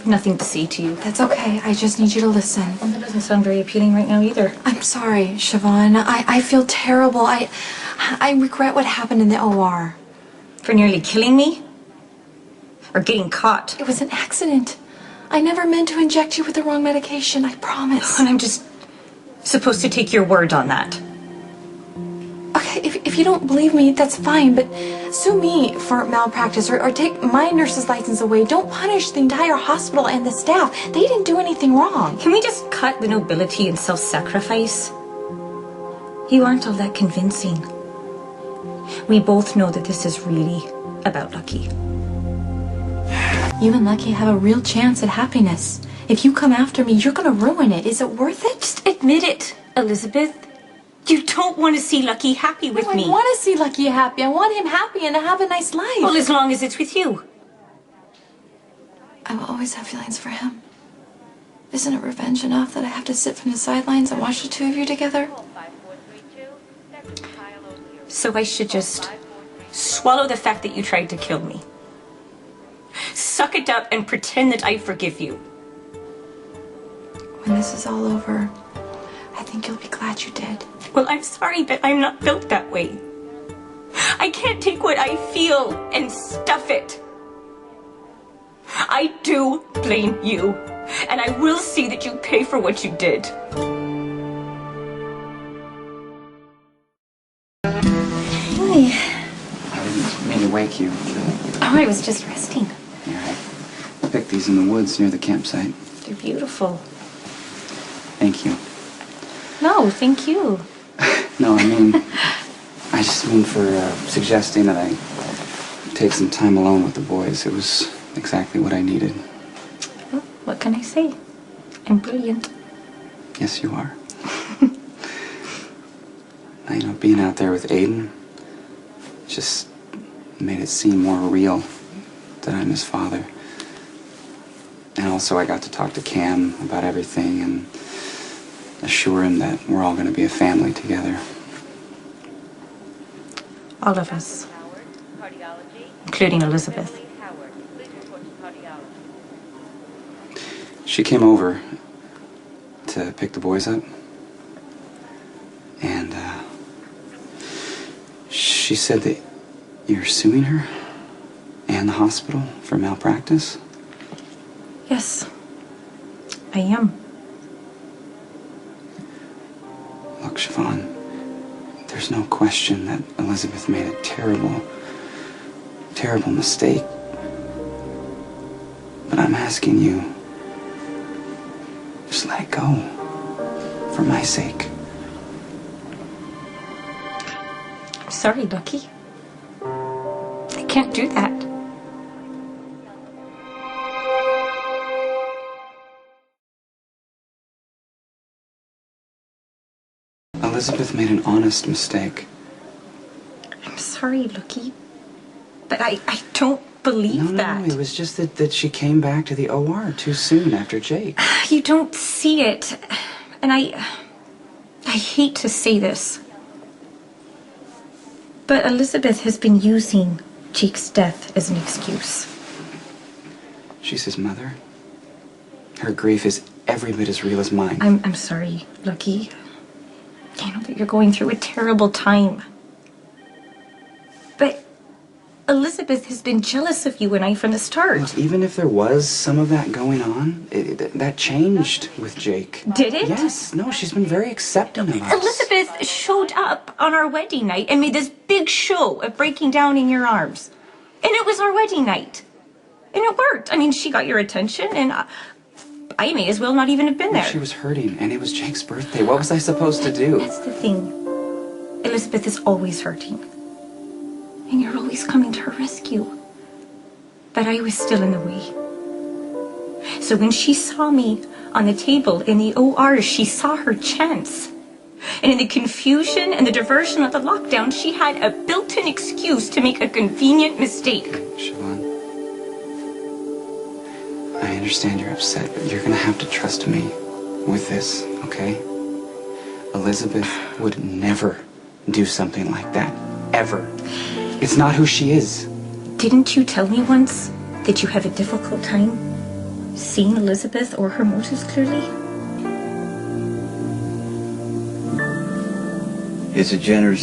nothing to say to you. That's okay. I just need you to listen. Well, that doesn't sound very appealing right now either. I'm sorry, Siobhan. I feel terrible. I regret what happened in the OR. For nearly killing me? Or getting caught? It was an accident. I never meant to inject you with the wrong medication. I promise. And I'm just supposed to take your word on that. Okay, if you don't believe me, that's fine, but sue me for malpractice or take my nurse's license away. Don't punish the entire hospital and the staff. They didn't do anything wrong. Can we just cut the nobility and self-sacrifice? You aren't all that convincing. We both know that this is really about Lucky. You and Lucky have a real chance at happiness. If you come after me, you're gonna ruin it. Is it worth it? Just admit it, Elizabeth. You don't want to see Lucky happy with me. I want to see Lucky happy. I want him happy and to have a nice life. Well, as long as it's with you. I will always have feelings for him. Isn't it revenge enough that I have to sit from the sidelines and watch the two of you together? So I should just swallow the fact that you tried to kill me. Suck it up and pretend that I forgive you. When this is all over, I think you'll be glad you did. Well, I'm sorry, but I'm not built that way. I can't take what I feel and stuff it. I do blame you, and I will see that you pay for what you did. Hi. I didn't mean to wake you. Oh, I was just resting. Yeah, I picked these in the woods near the campsite. They're beautiful. Thank you. No, thank you. No, I mean, I just mean for suggesting that I take some time alone with the boys. It was exactly what I needed. Well, what can I say? I'm brilliant. Yes, you are. Now, you know, being out there with Aiden just made it seem more real that I'm his father. And also I got to talk to Cam about everything and assure him that we're all going to be a family together. All of us. Including Elizabeth. She came over to pick the boys up. And she said that you're suing her and the hospital for malpractice? Yes, I am. Look, Siobhan, there's no question that Elizabeth made a terrible, terrible mistake. But I'm asking you, just let it go, for my sake. I'm sorry, Lucky. I can't do that. Elizabeth made an honest mistake. I'm sorry, Lucky. But I don't believe that. No, it was just that she came back to the OR too soon after Jake. You don't see it. And I hate to say this. But Elizabeth has been using Jake's death as an excuse. She's his mother. Her grief is every bit as real as mine. I'm sorry, Lucky. I know that you're going through a terrible time. But Elizabeth has been jealous of you and I from the start. Look, even if there was some of that going on, that changed with Jake. Did it? Yes. No, she's been very accepting of us. Elizabeth showed up on our wedding night and made this big show of breaking down in your arms. And it was our wedding night. And it worked. I mean, she got your attention and I may as well not even have been there. She was hurting and it was Jake's birthday. What was I supposed to do? That's the thing. Elizabeth is always hurting. And you're always coming to her rescue. But I was still in the way. So when she saw me on the table in the OR, she saw her chance. And in the confusion and the diversion of the lockdown, she had a built-in excuse to make a convenient mistake. Siobhan, I understand you're upset, but you're gonna have to trust me with this, okay? Elizabeth would never do something like that, ever. It's not who she is. Didn't you tell me once that you have a difficult time seen Elizabeth or her motives clearly? It's a generous